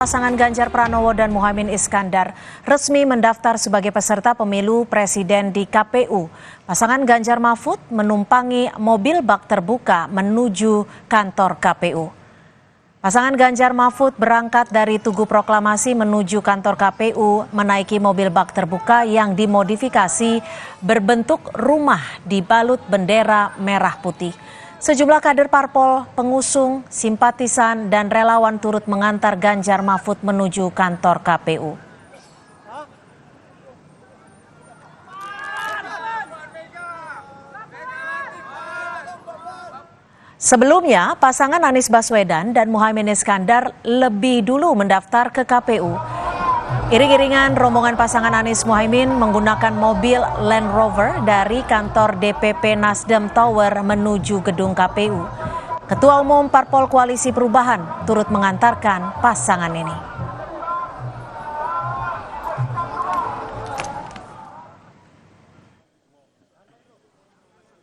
Pasangan Ganjar Pranowo dan Muhaimin Iskandar resmi mendaftar sebagai peserta pemilu presiden di KPU. Pasangan Ganjar Mahfud menumpangi mobil bak terbuka menuju kantor KPU. Pasangan Ganjar Mahfud berangkat dari Tugu Proklamasi menuju kantor KPU menaiki mobil bak terbuka yang dimodifikasi berbentuk rumah dibalut bendera merah putih. Sejumlah kader parpol, pengusung, simpatisan, dan relawan turut mengantar Ganjar Mahfud menuju kantor KPU. Sebelumnya, pasangan Anies Baswedan dan Muhaimin Iskandar lebih dulu mendaftar ke KPU. Iring-iringan rombongan pasangan Anies Muhaimin menggunakan mobil Land Rover dari kantor DPP Nasdem Tower menuju gedung KPU. Ketua Umum Parpol Koalisi Perubahan turut mengantarkan pasangan ini.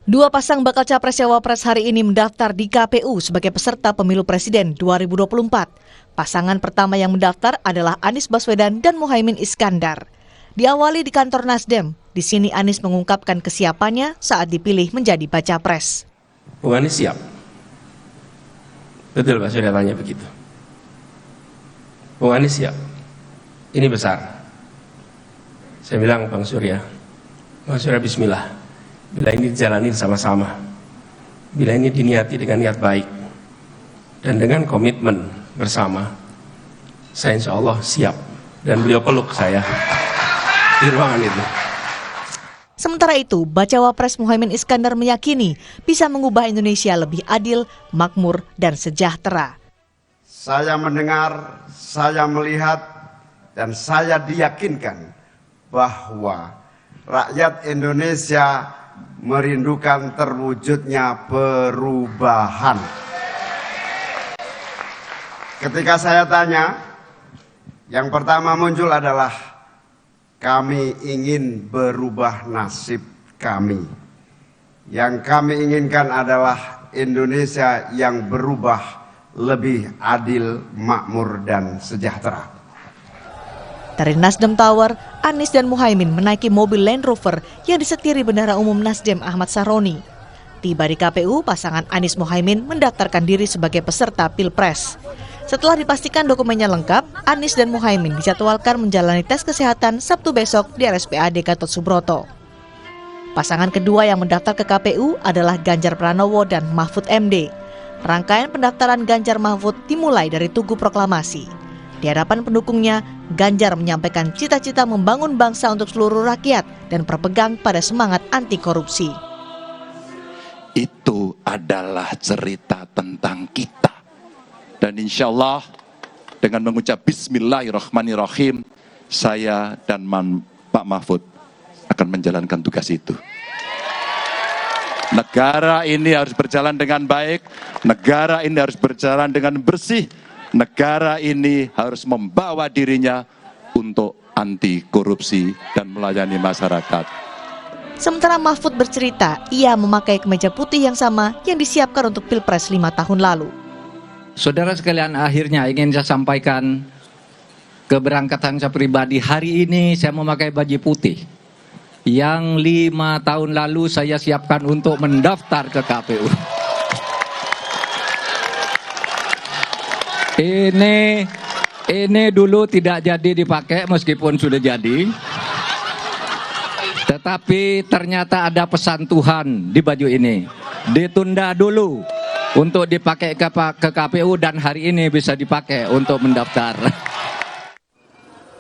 Dua pasang bakal capres-cawapres hari ini mendaftar di KPU sebagai peserta pemilu presiden 2024. Pasangan pertama yang mendaftar adalah Anies Baswedan dan Muhaimin Iskandar. Diawali di kantor Nasdem, di sini Anies mengungkapkan kesiapannya saat dipilih menjadi baca pres. Bung Anies siap? Betul Pak Surya tanya begitu. Bung Anies siap? Ini besar. Saya bilang Bang Surya bismillah. Bila ini dijalanin sama-sama, bila ini diniati dengan niat baik, dan dengan komitmen bersama, saya insya Allah siap. Dan beliau peluk saya di ruangan itu. Sementara itu, Bacawa Pres Muhaimin Iskandar meyakini bisa mengubah Indonesia lebih adil, makmur, dan sejahtera. Saya mendengar, saya melihat, dan saya diyakinkan bahwa rakyat Indonesia merindukan terwujudnya perubahan. Ketika saya tanya, yang pertama muncul adalah kami ingin berubah nasib kami. Yang kami inginkan adalah Indonesia yang berubah lebih adil, makmur, dan sejahtera. Dari Nasdem Tower, Anies dan Muhaimin menaiki mobil Land Rover yang disetiri Bendahara Umum Nasdem Ahmad Saroni. Tiba di KPU, pasangan Anies Muhaimin mendaftarkan diri sebagai peserta Pilpres. Setelah dipastikan dokumennya lengkap, Anies dan Muhaimin dijadwalkan menjalani tes kesehatan Sabtu besok di RSPAD Gatot Subroto. Pasangan kedua yang mendaftar ke KPU adalah Ganjar Pranowo dan Mahfud MD. Rangkaian pendaftaran Ganjar Mahfud dimulai dari Tugu Proklamasi. Di hadapan pendukungnya, Ganjar menyampaikan cita-cita membangun bangsa untuk seluruh rakyat dan berpegang pada semangat anti korupsi. Itu adalah cerita tentang kita. Dan insya Allah dengan mengucap Bismillahirrahmanirrahim, saya dan Pak Mahfud akan menjalankan tugas itu. Negara ini harus berjalan dengan baik, negara ini harus berjalan dengan bersih, negara ini harus membawa dirinya untuk anti korupsi dan melayani masyarakat. Sementara Mahfud bercerita, ia memakai kemeja putih yang sama yang disiapkan untuk Pilpres 5 tahun lalu. Saudara sekalian, akhirnya ingin saya sampaikan keberangkatan saya pribadi. Hari ini saya memakai baju putih yang 5 tahun lalu saya siapkan untuk mendaftar ke KPU. Ini dulu tidak jadi dipakai meskipun sudah jadi. Tetapi ternyata ada pesan Tuhan di baju ini. Ditunda dulu untuk dipakai ke KPU dan hari ini bisa dipakai untuk mendaftar.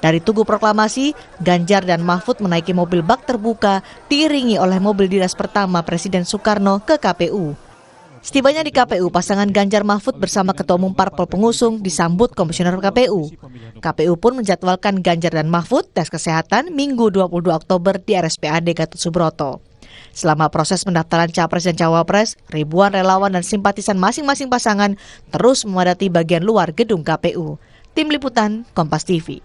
Dari Tugu Proklamasi, Ganjar dan Mahfud menaiki mobil bak terbuka diiringi oleh mobil dinas pertama Presiden Soekarno ke KPU. Setibanya di KPU, pasangan Ganjar Mahfud bersama Ketua Umum Parpol Pengusung disambut Komisioner KPU. KPU pun menjadwalkan Ganjar dan Mahfud tes kesehatan Minggu 22 Oktober di RSPAD Gatot Subroto. Selama proses pendaftaran Capres dan Cawapres, ribuan relawan dan simpatisan masing-masing pasangan terus memadati bagian luar gedung KPU. Tim Liputan, Kompas TV.